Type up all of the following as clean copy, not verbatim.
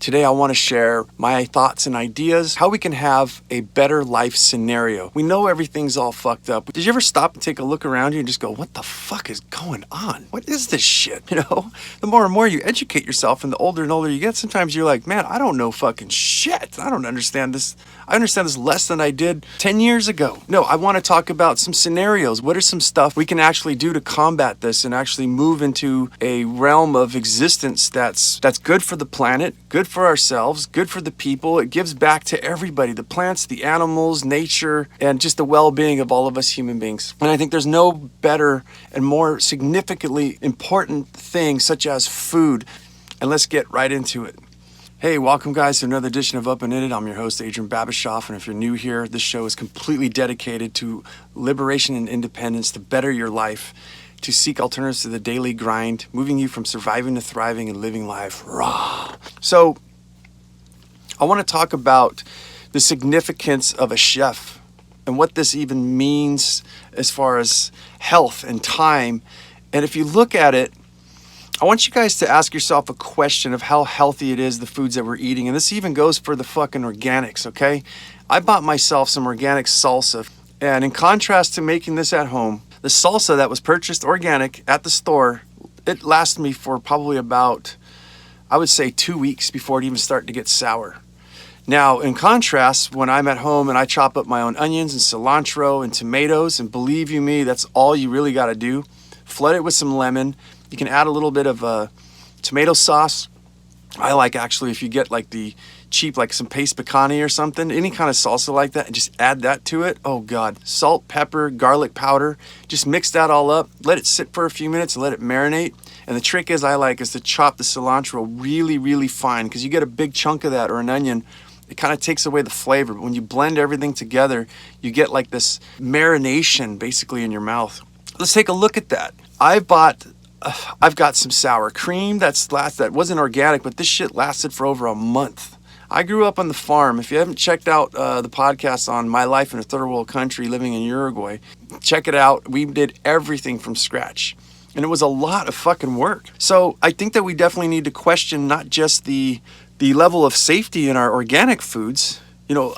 Today I want to share my thoughts and ideas, how we can have a better life scenario. We know everything's all fucked up. Did you ever stop and take a look around you and just go, what the fuck is going on? What is this shit? You know, the more and more you educate yourself and the older you get, sometimes you're like, man, I don't know fucking shit. I don't understand this. I understand this less than I did 10 years ago. No, I want to talk about some scenarios. What are some stuff we can actually do to combat this and actually move into a realm of existence that's good for the planet, good for ourselves, good for the people. It gives back to everybody, the plants, the animals, nature, and just the well-being of all of us human beings. And I think there's no better and more significantly important thing such as food. And let's get right into it. Hey, welcome guys to another edition of Up and In It. I'm your host, Adrian Babishoff, and if you're new here, this show is completely dedicated to liberation and independence, to better your life, to seek alternatives to the daily grind, moving you from surviving to thriving and living life raw. So, I want to talk about the significance of a chef and what this even means as far as health and time. And if you look at it, I want you guys to ask yourself a question of how healthy it is, the foods that we're eating. And this even goes for the fucking organics, okay? I bought myself some organic salsa. And in contrast to making this at home, the salsa that was purchased organic at the store, it lasted me for probably about, I would say 2 weeks before it even started to get sour. Now, in contrast, when I'm at home and I chop up my own onions and cilantro and tomatoes, and believe you me, that's all you really got to do. Flood it with some lemon. You can add a little bit of tomato sauce. I like actually if you get like the cheap, like some paste picante or something, any kind of salsa like that, and just add that to it. Oh God, salt, pepper, garlic powder, just mix that all up. Let it sit for a few minutes and let it marinate. And the trick is to chop the cilantro really, really fine, because you get a big chunk of that or an onion, it kind of takes away the flavor. But when you blend everything together, you get like this marination basically in your mouth. Let's take a look at that. I've got some sour cream that wasn't organic, but this shit lasted for over a month. I grew up on the farm. If you haven't checked out the podcast on my life in a third world country living in Uruguay, check it out. We did everything from scratch. And it was a lot of fucking work. So I think that we definitely need to question not just the level of safety in our organic foods. You know,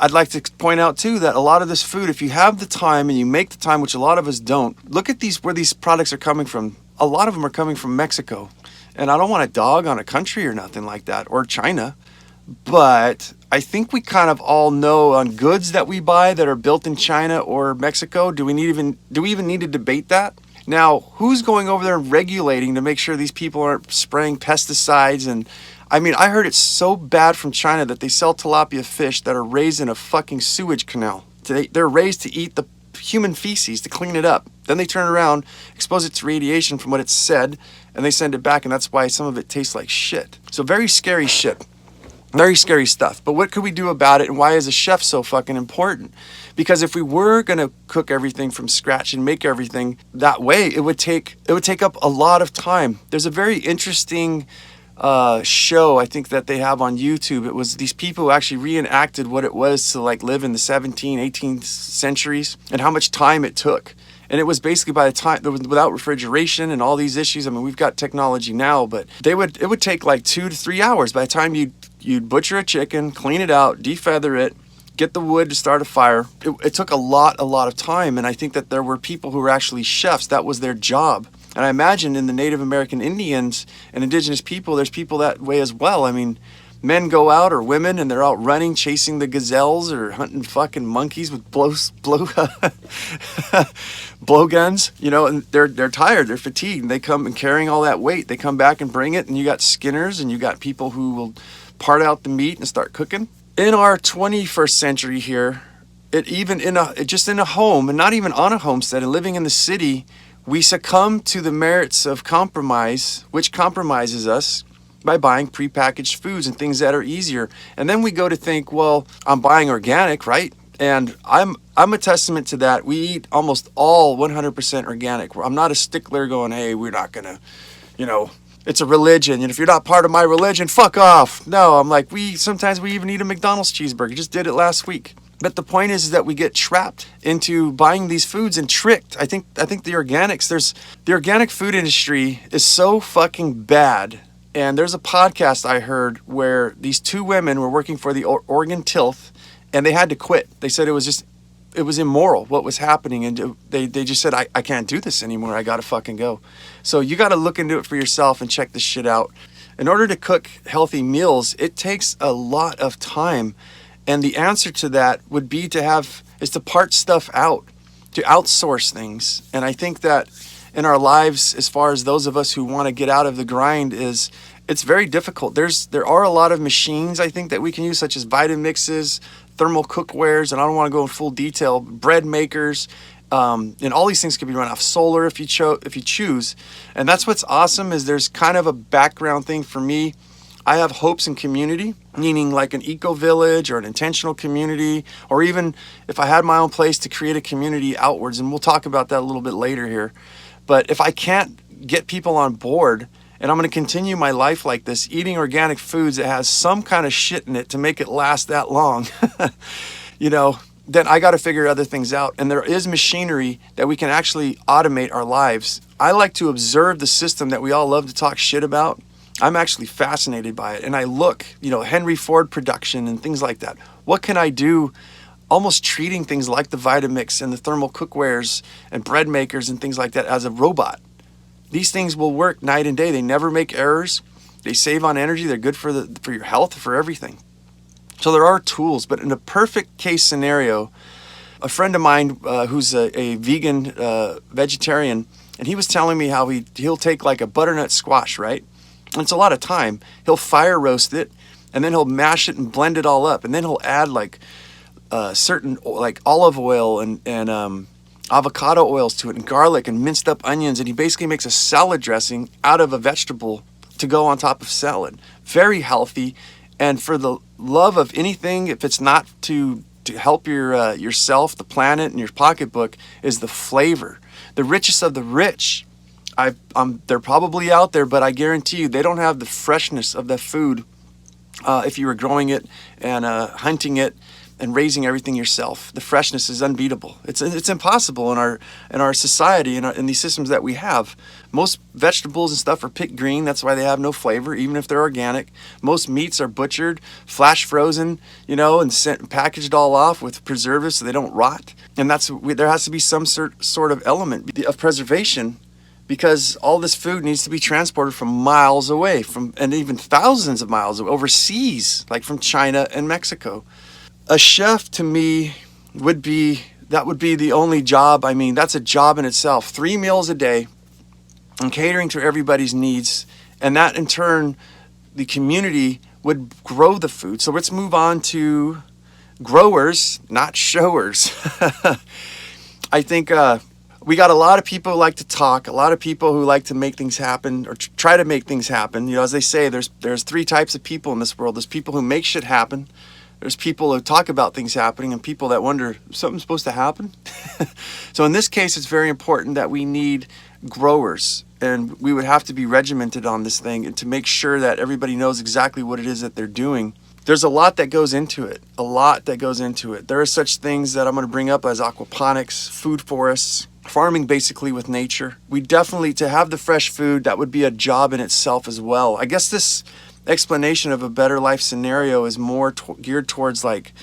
I'd like to point out too that a lot of this food, if you have the time and you make the time, which a lot of us don't, look at where these products are coming from. A lot of them are coming from Mexico. And I don't want to dog on a country or nothing like that, or China. But I think we kind of all know on goods that we buy that are built in China or Mexico, do we even need to debate that? Now, who's going over there and regulating to make sure these people aren't spraying pesticides? And I mean, I heard it's so bad from China that they sell tilapia fish that are raised in a fucking sewage canal. They're raised to eat the human feces, to clean it up. Then they turn around, expose it to radiation from what it's said, and they send it back, and that's why some of it tastes like shit. So very scary shit. Very scary stuff. But what could we do about it, and why is a chef so fucking important? Because if we were going to cook everything from scratch and make everything that way, it would take up a lot of time. There's a very interesting show I think that they have on YouTube. It was these people who actually reenacted what it was to like live in the 17th, 18th centuries and how much time it took. And it was basically by the time, without refrigeration and all these issues. I mean, we've got technology now, but it would take like 2 to 3 hours. By the time you'd butcher a chicken, clean it out, defeather it, get the wood to start a fire. It took a lot of time. And I think that there were people who were actually chefs. That was their job. And I imagine in the Native American Indians and indigenous people, there's people that way as well. I mean, men go out, or women, and they're out running, chasing the gazelles or hunting fucking monkeys with blow guns, you know, and they're tired, they're fatigued, and they come and carrying all that weight. They come back and bring it, and you got skinners, and you got people who will part out the meat and start cooking. In our 21st century here, just in a home, and not even on a homestead, and living in the city, we succumb to the merits of compromise, which compromises us by buying prepackaged foods and things that are easier. And then we go to think, well, I'm buying organic, right? And I'm a testament to that. We eat almost all 100% organic. I'm not a stickler going, hey, we're not gonna, you know, it's a religion, and if you're not part of my religion, fuck off. No, I'm like, sometimes we even eat a McDonald's cheeseburger. Just did it last week. But the point is that we get trapped into buying these foods and tricked. I think the organic food industry is so fucking bad And there's a podcast I heard where these two women were working for the Oregon Tilth, and they had to quit. They said it was immoral what was happening, and they just said, I can't do this anymore. I gotta fucking go. So you gotta look into it for yourself and check this shit out. In order to cook healthy meals, it takes a lot of time, and the answer to that would be to part stuff out, to outsource things. And I think that in our lives, as far as those of us who want to get out of the grind, it's very difficult. There are a lot of machines, I think, that we can use, such as Vitamixes, thermal cookwares, and I don't want to go in full detail, bread makers, and all these things can be run off solar if you choose. And that's what's awesome, is there's kind of a background thing for me. I have hopes in community, meaning like an eco village or an intentional community, or even if I had my own place, to create a community outwards. And we'll talk about that a little bit later here. But if I can't get people on board, and I'm going to continue my life like this, eating organic foods that has some kind of shit in it to make it last that long, then I got to figure other things out. And there is machinery that we can actually automate our lives. I like to observe the system that we all love to talk shit about. I'm actually fascinated by it. And I look, Henry Ford production and things like that. What can I do? Almost treating things like the Vitamix and the thermal cookwares and bread makers and things like that as a robot. These things will work night and day. They never make errors. They save on energy. They're good for your health, for everything. So there are tools, but in a perfect case scenario, a friend of mine who's a vegan vegetarian, and he was telling me how he'll take like a butternut squash, right? And it's a lot of time. He'll fire roast it, and then he'll mash it and blend it all up, and then he'll add like certain like olive oil and avocado oils to it, and garlic and minced up onions, and he basically makes a salad dressing out of a vegetable to go on top of salad. Very healthy, and for the love of anything, if it's not to help yourself, the planet, and your pocketbook, is the flavor. The richest of the rich. They're probably out there, but I guarantee you they don't have the freshness of that food if you were growing it and hunting it and raising everything yourself. The freshness is unbeatable. It's impossible in our society and in these systems that we have. Most vegetables and stuff are picked green. That's why they have no flavor, even if they're organic. Most meats are butchered, flash frozen, and packaged all off with preservatives so they don't rot. And there has to be some sort of element of preservation, because all this food needs to be transported from miles away, and even thousands of miles away, overseas, like from China and Mexico. A chef, to me, would be the only job. I mean, that's a job in itself. 3 meals a day and catering to everybody's needs. And that, in turn, the community would grow the food. So let's move on to growers, not showers. I think we got a lot of people who like to talk, a lot of people who like to make things happen or try to make things happen. As they say, there's 3 types of people in this world. There's people who make shit happen. There's people who talk about things happening, and people that wonder, is something supposed to happen? So in this case, it's very important that we need growers, and we would have to be regimented on this thing and to make sure that everybody knows exactly what it is that they're doing. There's a lot that goes into it, There are such things that I'm going to bring up as aquaponics, food forests, farming basically with nature. We definitely, to have the fresh food, that would be a job in itself as well. I guess this explanation of a better life scenario is more geared towards like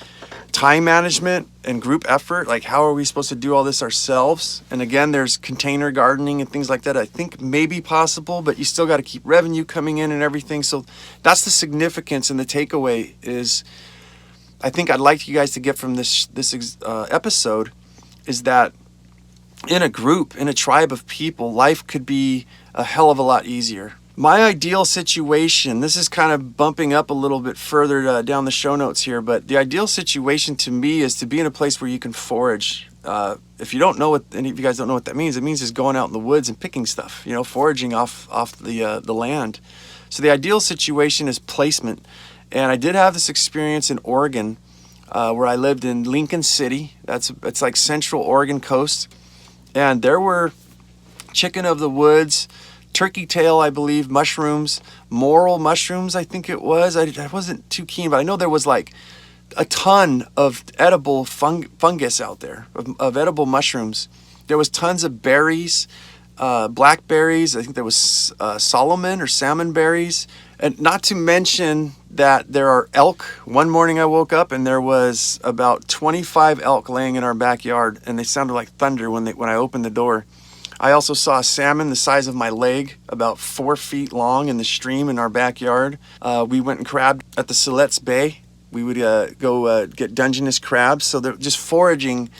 time management and group effort. Like, how are we supposed to do all this ourselves? And again, there's container gardening and things like that. I think may be possible, but you still got to keep revenue coming in and everything. So that's the significance, and the takeaway is, I think I'd like you guys to get from this episode, is that in a group, in a tribe of people, life could be a hell of a lot easier. My ideal situation, this is kind of bumping up a little bit further down the show notes here, but the ideal situation to me is to be in a place where you can forage. If you don't know what, any of you guys don't know what that means, it means just going out in the woods and picking stuff, foraging off the land. So the ideal situation is placement. And I did have this experience in Oregon, where I lived in Lincoln City. It's like Central Oregon coast. And there were chicken of the woods, turkey tail, I believe, mushrooms, morel mushrooms, I think it was. I wasn't too keen, but I know there was like a ton of edible fungus out there, of edible mushrooms. There was tons of berries, blackberries. I think there was Solomon or salmon berries. And not to mention that there are elk. One morning I woke up and there was about 25 elk laying in our backyard, and they sounded like thunder when I opened the door. I also saw a salmon the size of my leg, about 4 feet long, in the stream in our backyard. We went and crabbed at the Siletz Bay. We would go get Dungeness crabs. So just foraging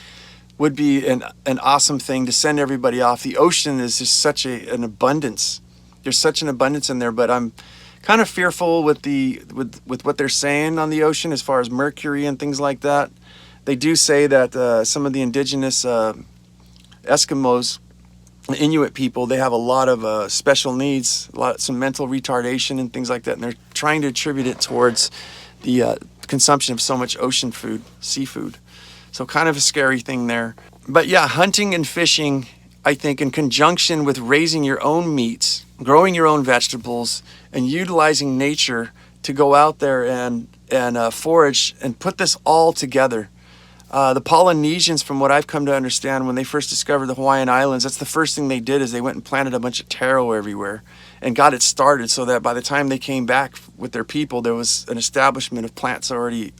would be an awesome thing to send everybody off. The ocean is just such an abundance. There's such an abundance in there, but I'm kind of fearful with what they're saying on the ocean as far as mercury and things like that. They do say that some of the indigenous Eskimos, Inuit people, they have a lot of special needs, some mental retardation and things like that, and they're trying to attribute it towards the consumption of so much ocean food, seafood. So kind of a scary thing there. But yeah, hunting and fishing, I think, in conjunction with raising your own meats, growing your own vegetables, and utilizing nature to go out there and forage and put this all together. The Polynesians, from what I've come to understand, when they first discovered the Hawaiian Islands, that's the first thing they did is they went and planted a bunch of taro everywhere and got it started so that by the time they came back with their people, there was an establishment of plants already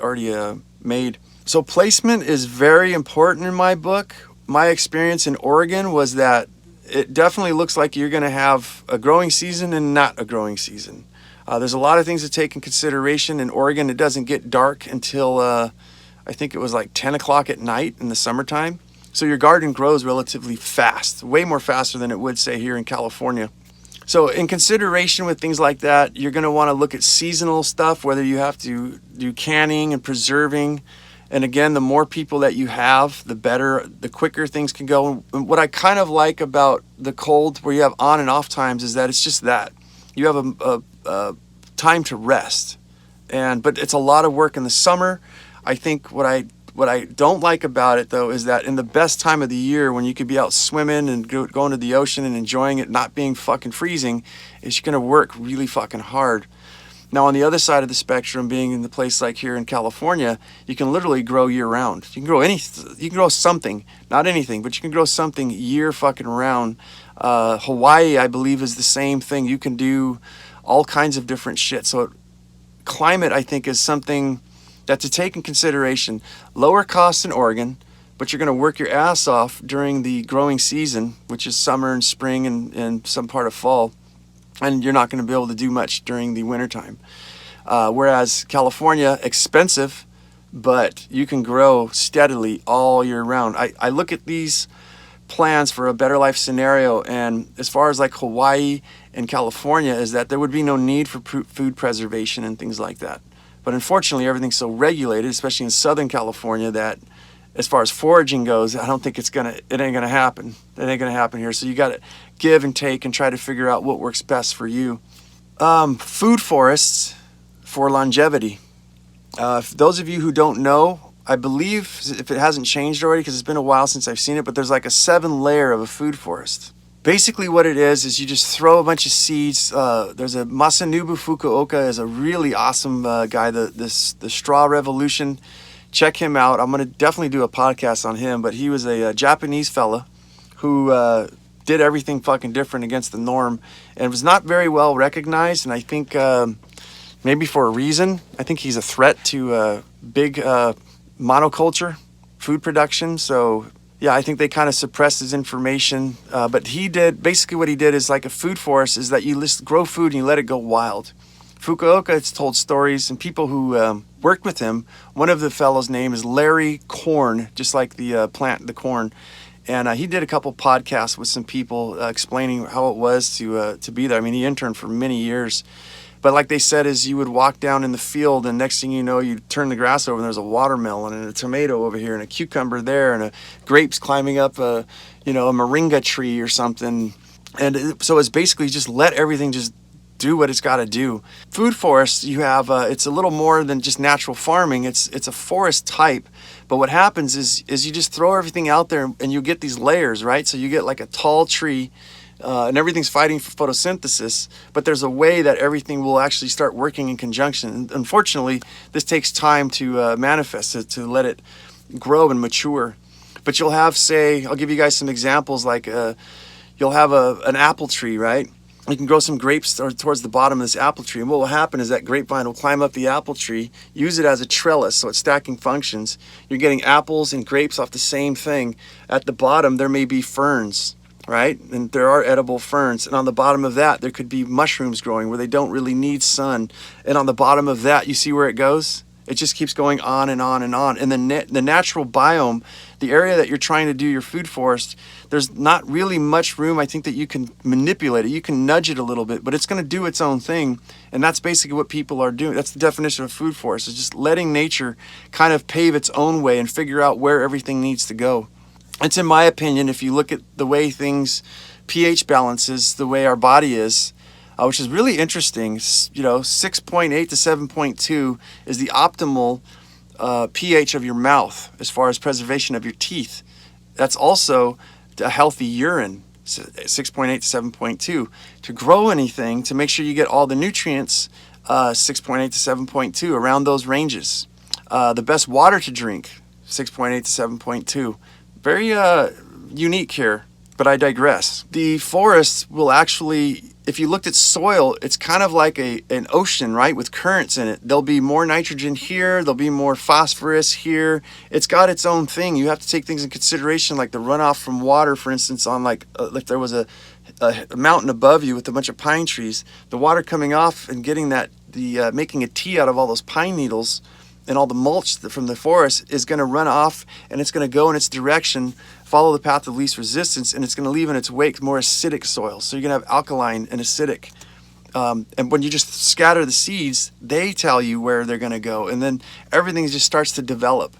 made. So placement is very important in my book. My experience in Oregon was that it definitely looks like you're going to have a growing season and not a growing season. There's a lot of things to take in consideration. In Oregon, it doesn't get dark until I think it was like 10 o'clock at night in the summertime. So your garden grows relatively fast, way more faster than it would, say, here in California. So in consideration with things like that, you're going to want to look at seasonal stuff, whether you have to do canning and preserving. And again, the more people that you have, the better, the quicker things can go. And what I kind of like about the cold, where you have on and off times, is that it's just that. You have a time to rest. But it's a lot of work in the summer. I think what I don't like about it, though, is that in the best time of the year, when you could be out swimming and going to the ocean and enjoying it, not being fucking freezing, is you're going to work really fucking hard. Now, on the other side of the spectrum, being in the place like here in California, you can literally grow year round. You can grow you can grow something, not anything, but you can grow something year fucking round. Hawaii, I believe, is the same thing. You can do all kinds of different shit. So climate, I think, is something that to take in consideration. Lower cost in Oregon, but you're going to work your ass off during the growing season, which is summer and spring and some part of fall. And you're not going to be able to do much during the wintertime. Whereas California, expensive, but you can grow steadily all year round. I look at these plans for a better life scenario, and as far as like Hawaii and California, is that there would be no need for food preservation and things like that. But unfortunately, everything's so regulated, especially in Southern California, that as far as foraging goes, I don't think it ain't gonna happen. It ain't gonna happen here. So you got to give and take and try to figure out what works best for you. Food forests for longevity. Those of you who don't know, I believe, if it hasn't changed already, because it's been a while since I've seen it, but there's like a 7-layer of a food forest. Basically what it is you just throw a bunch of seeds. There's a Masanobu Fukuoka is a really awesome guy, the Straw Revolution. Check him out. I'm going to definitely do a podcast on him, but he was a Japanese fella who did everything fucking different against the norm and was not very well recognized. And I think maybe for a reason. I think he's a threat to big monoculture food production. So yeah, I think they kind of suppressed his information. But he did, basically what he did is like a food forest is that you grow food and you let it go wild. Fukuoka has told stories, and people who worked with him, one of the fellows' name is Larry Corn, just like the plant, the corn. And he did a couple podcasts with some people explaining how it was to be there. I mean, he interned for many years. But like they said, is you would walk down in the field, and next thing you know, you turn the grass over, and there's a watermelon and a tomato over here, and a cucumber there, and grapes climbing up a moringa tree or something. And so it's basically just let everything just do what it's got to do. Food forests, you have it's a little more than just natural farming. It's a forest type. But what happens is you just throw everything out there, and you get these layers, right? So you get like a tall tree. And everything's fighting for photosynthesis, but there's a way that everything will actually start working in conjunction. And unfortunately, this takes time to manifest, to let it grow and mature. But you'll have, say, I'll give you guys some examples, like you'll have an apple tree, right? You can grow some grapes towards the bottom of this apple tree. And what will happen is that grapevine will climb up the apple tree, use it as a trellis, so it's stacking functions. You're getting apples and grapes off the same thing. At the bottom, there may be ferns, right? And there are edible ferns. And on the bottom of that, there could be mushrooms growing where they don't really need sun. And on the bottom of that, you see where it goes? It just keeps going on and on and on. And the natural biome, the area that you're trying to do your food forest, there's not really much room, I think, that you can manipulate it. You can nudge it a little bit, but it's going to do its own thing. And that's basically what people are doing. That's the definition of food forest, is just letting nature kind of pave its own way and figure out where everything needs to go. It's, in my opinion, if you look at the way things, pH balances, the way our body is, which is really interesting. 6.8 to 7.2 is the optimal pH of your mouth as far as preservation of your teeth. That's also a healthy urine, 6.8 to 7.2. To grow anything, to make sure you get all the nutrients, 6.8 to 7.2, around those ranges. The best water to drink, 6.8 to 7.2. Very unique here, but I digress. The forests will actually, if you looked at soil, it's kind of like an ocean, right, with currents in it. There'll be more nitrogen here, there'll be more phosphorus here. It's got its own thing. You have to take things in consideration, like the runoff from water, for instance, on like if there was a mountain above you with a bunch of pine trees, the water coming off and getting making a tea out of all those pine needles and all the mulch from the forest is going to run off, and it's going to go in its direction, follow the path of least resistance, and it's going to leave in its wake more acidic soil. So you're going to have alkaline and acidic. And when you just scatter the seeds, they tell you where they're going to go, and then everything just starts to develop.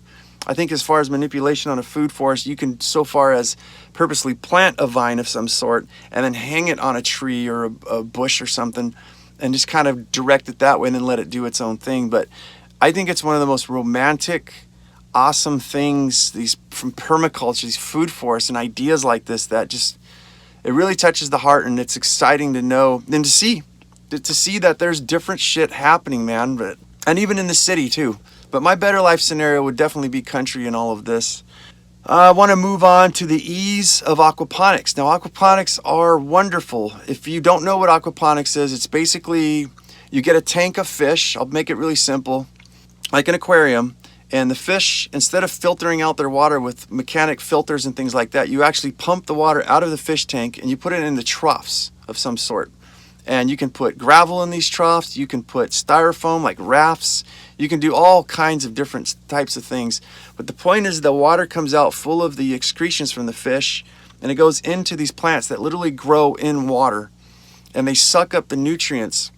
I think as far as manipulation on a food forest, you can so far as purposely plant a vine of some sort and then hang it on a tree or a bush or something and just kind of direct it that way and then let it do its own thing. But I think it's one of the most romantic, awesome things, these from permaculture, these food forests and ideas like this, that just, it really touches the heart, and it's exciting to know and to see that there's different shit happening, man. And even in the city too. But my better life scenario would definitely be country in all of this. I want to move on to the ease of aquaponics. Now, aquaponics are wonderful. If you don't know what aquaponics is, it's basically you get a tank of fish. I'll make it really simple, like an aquarium, and the fish, instead of filtering out their water with mechanic filters and things like that, you actually pump the water out of the fish tank and you put it in the troughs of some sort. And you can put gravel in these troughs, you can put styrofoam like rafts, you can do all kinds of different types of things. But the point is the water comes out full of the excretions from the fish, and it goes into these plants that literally grow in water, and they suck up the nutrients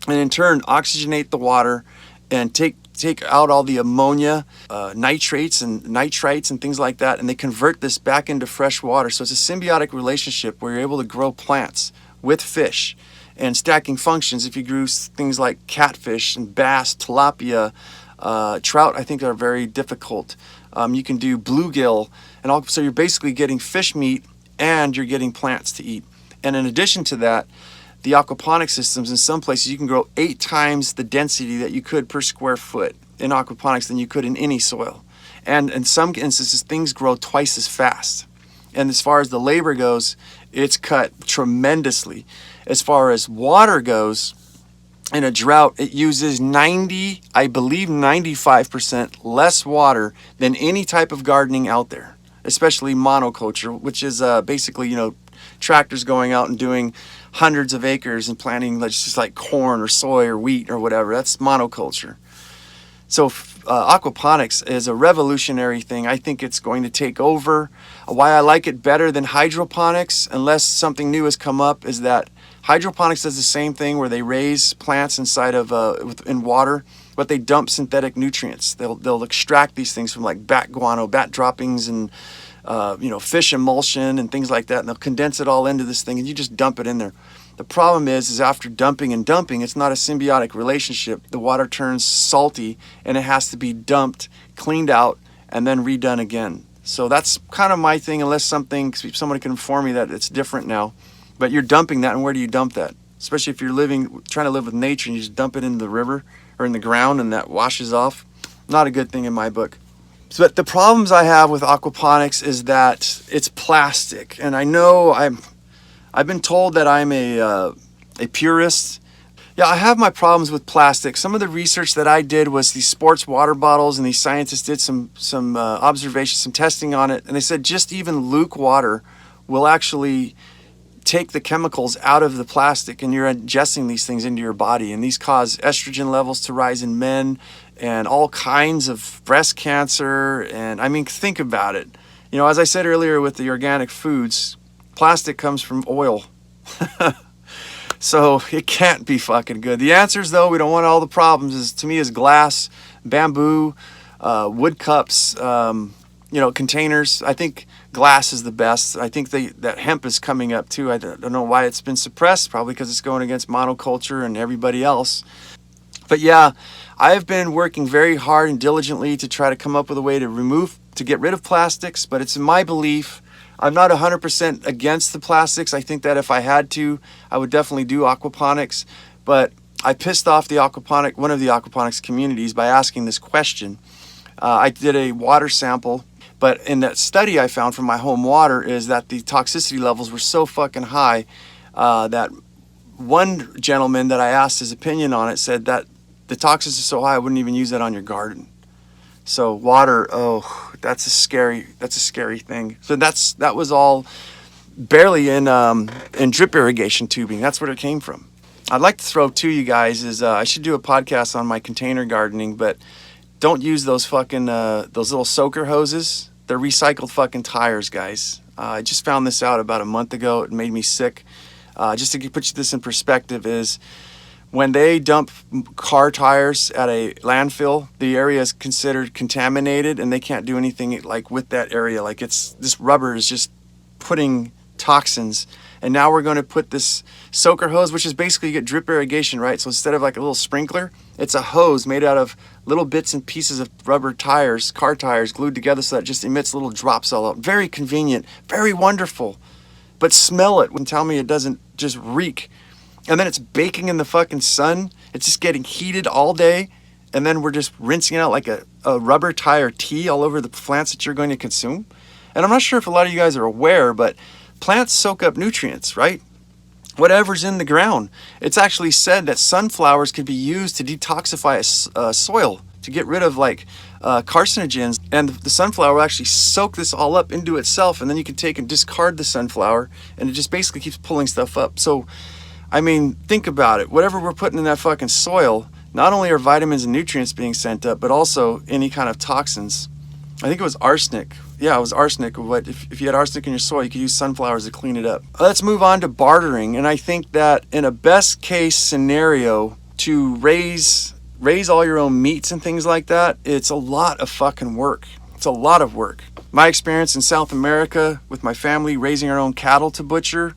and in turn oxygenate the water and take out all the ammonia, nitrates and nitrites and things like that, and they convert this back into fresh water. So it's a symbiotic relationship where you're able to grow plants with fish and stacking functions. If you grew things like catfish and bass, tilapia, trout, I think are very difficult. You can do bluegill, and so you're basically getting fish meat and you're getting plants to eat. And in addition to that, the aquaponic systems, in some places you can grow 8 times the density that you could per square foot in aquaponics than you could in any soil. And in some instances, things grow twice as fast. And as far as the labor goes, it's cut tremendously. As far as water goes, in a drought, it uses 95% less water than any type of gardening out there, especially monoculture, which is basically, tractors going out and doing hundreds of acres and planting just like corn or soy or wheat or whatever. That's monoculture. So aquaponics is a revolutionary thing. I think it's going to take over. Why I like it better than hydroponics, unless something new has come up, is that hydroponics does the same thing where they raise plants inside of in water, but they dump synthetic nutrients. They'll extract these things from like bat guano, bat droppings, and fish emulsion and things like that, and they'll condense it all into this thing, and you just dump it in there. The problem is after dumping, it's not a symbiotic relationship. The water turns salty, and it has to be dumped, cleaned out, and then redone again. So that's kind of my thing, unless somebody can inform me that it's different now. But you're dumping that, and where do you dump that? Especially if you're trying to live with nature, and you just dump it into the river or in the ground, and that washes off. Not a good thing in my book. But the problems I have with aquaponics is that it's plastic, and I know I've been told that I'm a purist. Yeah, I have my problems with plastic. Some of the research that I did was these sports water bottles, and these scientists did some observations, some testing on it, and they said just even luke water will actually take the chemicals out of the plastic, and you're ingesting these things into your body, and these cause estrogen levels to rise in men and all kinds of breast cancer. And I mean, think about it. You know, as I said earlier with the organic foods, plastic comes from oil. So it can't be fucking good. The answers, though, we don't want all the problems, is to me is glass, bamboo, wood cups, containers. I think glass is the best. I think that hemp is coming up too. I don't know why it's been suppressed, probably because it's going against monoculture and everybody else. But yeah, I've been working very hard and diligently to try to come up with a way to get rid of plastics, but it's in my belief, I'm not 100% against the plastics. I think that if I had to, I would definitely do aquaponics, but I pissed off one of the aquaponics communities by asking this question. I did a water sample, but in that study I found from my home water is that the toxicity levels were so fucking high that one gentleman that I asked his opinion on it said that the toxicity is so high I wouldn't even use that on your garden. So water, oh, that's a scary thing. So that was all barely in drip irrigation tubing. That's where it came from. I'd like to throw to you guys is I should do a podcast on my container gardening, but don't use those fucking those little soaker hoses. They're recycled fucking tires, guys. I just found this out about a month ago. It made me sick. Just to put this in perspective is when they dump car tires at a landfill, the area is considered contaminated and they can't do anything like with that area. Like this rubber is just putting toxins. And now we're going to put this soaker hose, which is basically you get drip irrigation, right? So instead of like a little sprinkler, it's a hose made out of little bits and pieces of rubber tires, car tires glued together so that it just emits little drops all out. Very convenient, very wonderful. But smell it and tell me it doesn't just reek. And then it's baking in the fucking sun. It's just getting heated all day. And then we're just rinsing it out like a rubber tire tea all over the plants that you're going to consume. And I'm not sure if a lot of you guys are aware, but plants soak up nutrients, right? Whatever's in the ground. It's actually said that sunflowers can be used to detoxify a soil, to get rid of like carcinogens. And the sunflower will actually soak this all up into itself. And then you can take and discard the sunflower. And it just basically keeps pulling stuff up. So I mean, think about it. Whatever we're putting in that fucking soil, not only are vitamins and nutrients being sent up, but also any kind of toxins. I think it was arsenic. Yeah, it was arsenic. If you had arsenic in your soil, you could use sunflowers to clean it up. Let's move on to bartering. And I think that in a best case scenario, to raise all your own meats and things like that, it's a lot of fucking work. It's a lot of work. My experience in South America with my family raising our own cattle to butcher,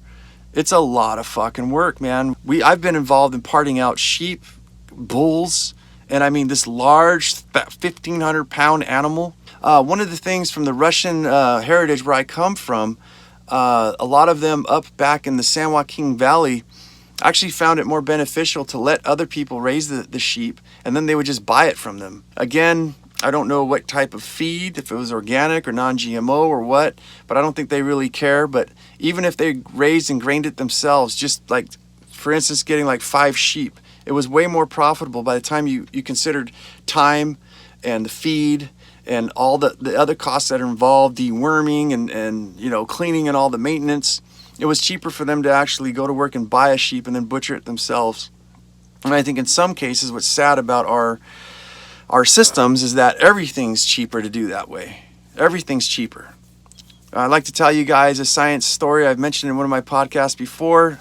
it's a lot of fucking work, man. I've been involved in parting out sheep, bulls, and I mean this large 1,500 pound animal. One of the things from the Russian heritage where I come from, a lot of them up back in the San Joaquin Valley actually found it more beneficial to let other people raise the sheep, and then they would just buy it from them. Again, I don't know what type of feed, if it was organic or non-GMO or what, but I don't think they really care. But even if they raised and grained it themselves, just like, for instance, getting like 5 sheep, it was way more profitable by the time you considered time and the feed and all the other costs that are involved, deworming and cleaning and all the maintenance. It was cheaper for them to actually go to work and buy a sheep and then butcher it themselves. And I think in some cases what's sad about our systems is that everything's cheaper to do that way. Everything's cheaper. I'd like to tell you guys a science story I've mentioned in one of my podcasts before.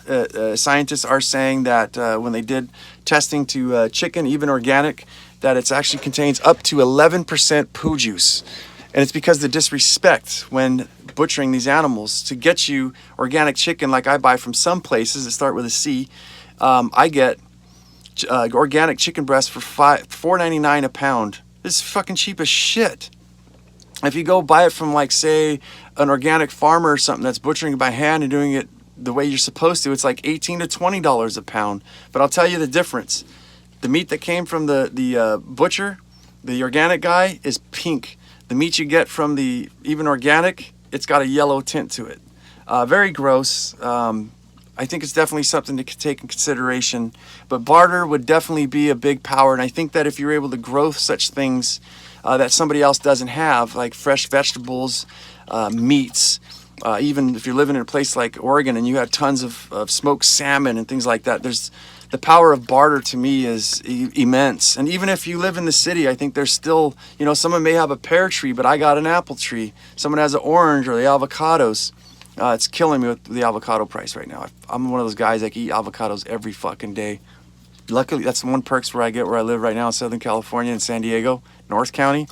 Scientists are saying that when they did testing to chicken, even organic, that it actually contains up to 11% poo juice. And it's because of the disrespect when butchering these animals. To get you organic chicken like I buy from some places that start with a C, I get organic chicken breast for $4.99 a pound. It's fucking cheap as shit. If you go buy it from like say an organic farmer or something that's butchering by hand and doing it the way you're supposed to, it's like $18 to $20 a pound. But I'll tell you the difference. The meat that came from the butcher, the organic guy, is pink. The meat you get from the even organic, it's got a yellow tint to it. Very gross. I think it's definitely something to take in consideration. But barter would definitely be a big power. And I think that if you're able to grow such things that somebody else doesn't have, like fresh vegetables, meats, even if you're living in a place like Oregon and you have tons of smoked salmon and things like that, there's the power of barter to me is immense. And even if you live in the city, I think there's still, you know, someone may have a pear tree, but I got an apple tree. Someone has an orange or the avocados. It's killing me with the avocado price right now. I'm one of those guys that eat avocados every fucking day. Luckily, that's one perks where I get where I live right now in Southern California in San Diego, North County.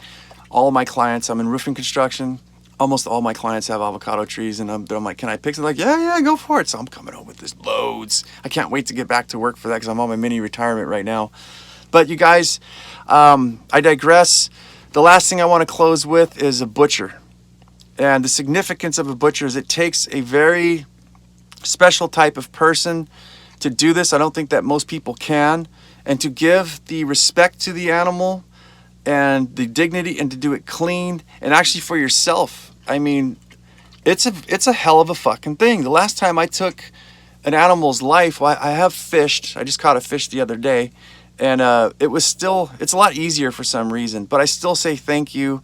All of my clients, I'm in roofing construction. Almost all my clients have avocado trees, and I'm like, can I pick some? Like, yeah, go for it. So I'm coming home with this loads. I can't wait to get back to work for that because I'm on my mini retirement right now. But you guys, I digress. The last thing I want to close with is a butcher. And the significance of a butcher is it takes a very special type of person to do this. I don't think that most people can. And to give the respect to the animal and the dignity and to do it clean and actually for yourself. I mean, it's a hell of a fucking thing. The last time I took an animal's life, well, I have fished. I just caught a fish the other day. And it's a lot easier for some reason. But I still say thank you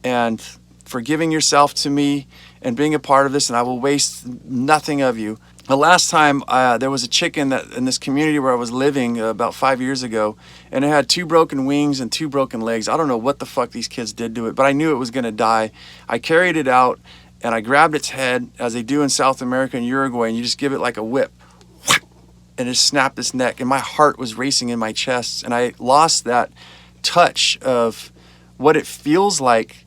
and for giving yourself to me and being a part of this, and I will waste nothing of you. The last time there was a chicken that in this community where I was living about 5 years ago, and it had 2 broken wings and 2 broken legs. I don't know what the fuck these kids did to it, but I knew it was going to die. I carried it out and I grabbed its head as they do in South America and Uruguay, and you just give it like a whip and it snapped its neck, and my heart was racing in my chest, and I lost that touch of what it feels like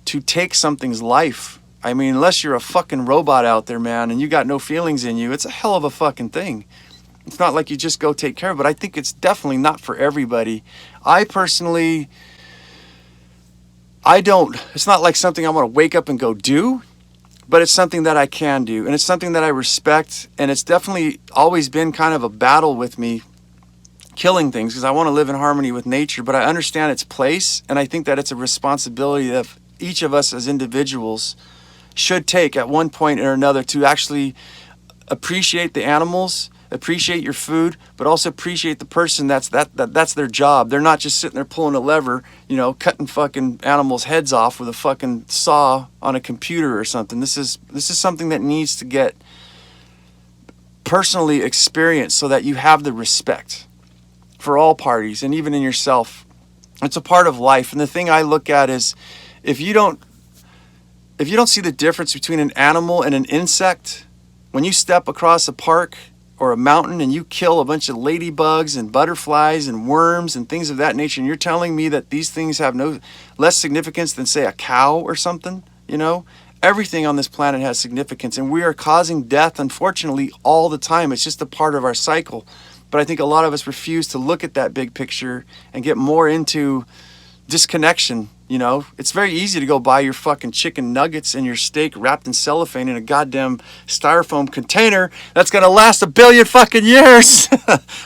to take something's life. I mean, unless you're a fucking robot out there, man, and you got no feelings in you, it's a hell of a fucking thing. It's not like you just go take care of it. I think it's definitely not for everybody. I personally, it's not like something I want to wake up and go do, but it's something that I can do, and it's something that I respect, and it's definitely always been kind of a battle with me killing things because I want to live in harmony with nature, but I understand its place, and I think that it's a responsibility that each of us as individuals should take at one point or another to actually appreciate the animals, appreciate your food, but also appreciate the person that's their job. They're not just sitting there pulling a lever, you know, cutting fucking animals' heads off with a fucking saw on a computer or something. This is something that needs to get personally experienced so that you have the respect for all parties and even in yourself. It's a part of life. And the thing I look at is if you don't see the difference between an animal and an insect, when you step across a park or a mountain and you kill a bunch of ladybugs and butterflies and worms and things of that nature, and you're telling me that these things have no less significance than, say, a cow or something, you know? Everything on this planet has significance, and we are causing death, unfortunately, all the time. It's just a part of our cycle. But I think a lot of us refuse to look at that big picture and get more into disconnection. You know, it's very easy to go buy your fucking chicken nuggets and your steak wrapped in cellophane in a goddamn styrofoam container that's gonna last 1 billion fucking years.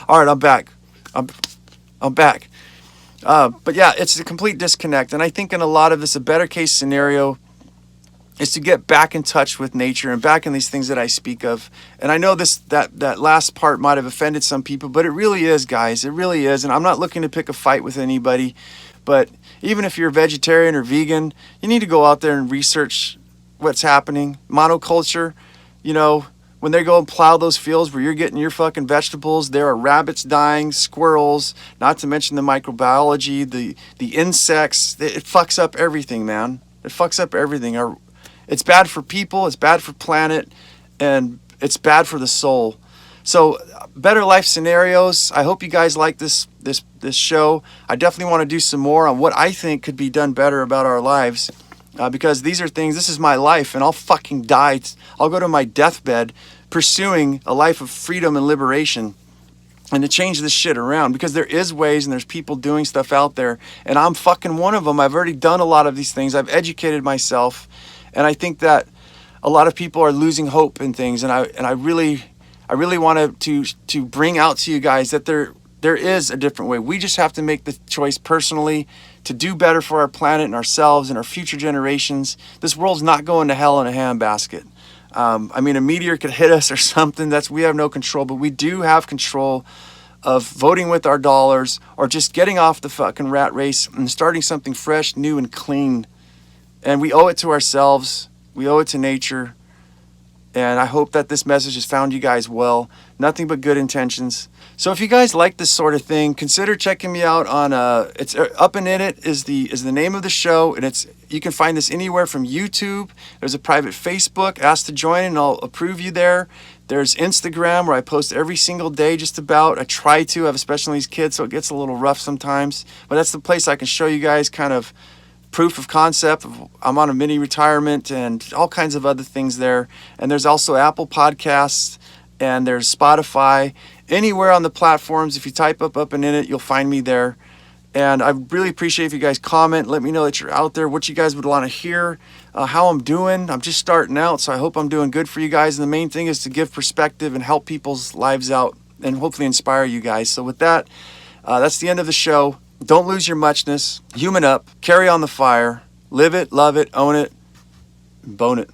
All right, I'm back. I'm back. But yeah, it's a complete disconnect, and I think in a lot of this, a better case scenario is to get back in touch with nature and back in these things that I speak of. And I know that last part might have offended some people, but it really is, guys. It really is. And I'm not looking to pick a fight with anybody, but even if you're vegetarian or vegan, you need to go out there and research what's happening. Monoculture, you know, when they go and plow those fields where you're getting your fucking vegetables, there are rabbits dying, squirrels, not to mention the microbiology, the insects. It fucks up everything, man. It fucks up everything. It's bad for people, it's bad for planet, and it's bad for the soul. So, better life scenarios. I hope you guys like this show. I definitely want to do some more on what I think could be done better about our lives, because these are things, this is my life, and I'll fucking die. I'll go to my deathbed pursuing a life of freedom and liberation and to change this shit around, because there is ways and there's people doing stuff out there, and I'm fucking one of them. I've already done a lot of these things. I've educated myself, and I think that a lot of people are losing hope in things, and I really want to bring out to you guys that there is a different way. We just have to make the choice personally to do better for our planet and ourselves and our future generations. This world's not going to hell in a handbasket. I mean, a meteor could hit us or something. We have no control, but we do have control of voting with our dollars or just getting off the fucking rat race and starting something fresh, new, and clean. And we owe it to ourselves. We owe it to nature. And I hope that this message has found you guys well. Nothing but good intentions. So if you guys like this sort of thing, consider checking me out on it's Up and In It is the name of the show, and you can find this anywhere from YouTube. There's a private Facebook, ask to join, and I'll approve you there. There's Instagram, where I post every single day just about. I try to. I have a special needs kid, so it gets a little rough sometimes. But that's the place I can show you guys kind of proof of concept. I'm on a mini retirement and all kinds of other things there. And there's also Apple Podcasts, and there's Spotify. Anywhere on the platforms, if you type Up and In It, you'll find me there. And I really appreciate if you guys comment. Let me know that you're out there, what you guys would want to hear, how I'm doing. I'm just starting out, so I hope I'm doing good for you guys. And the main thing is to give perspective and help people's lives out and hopefully inspire you guys. So with that, that's the end of the show. Don't lose your muchness. Human up. Carry on the fire. Live it, love it, own it, bone it.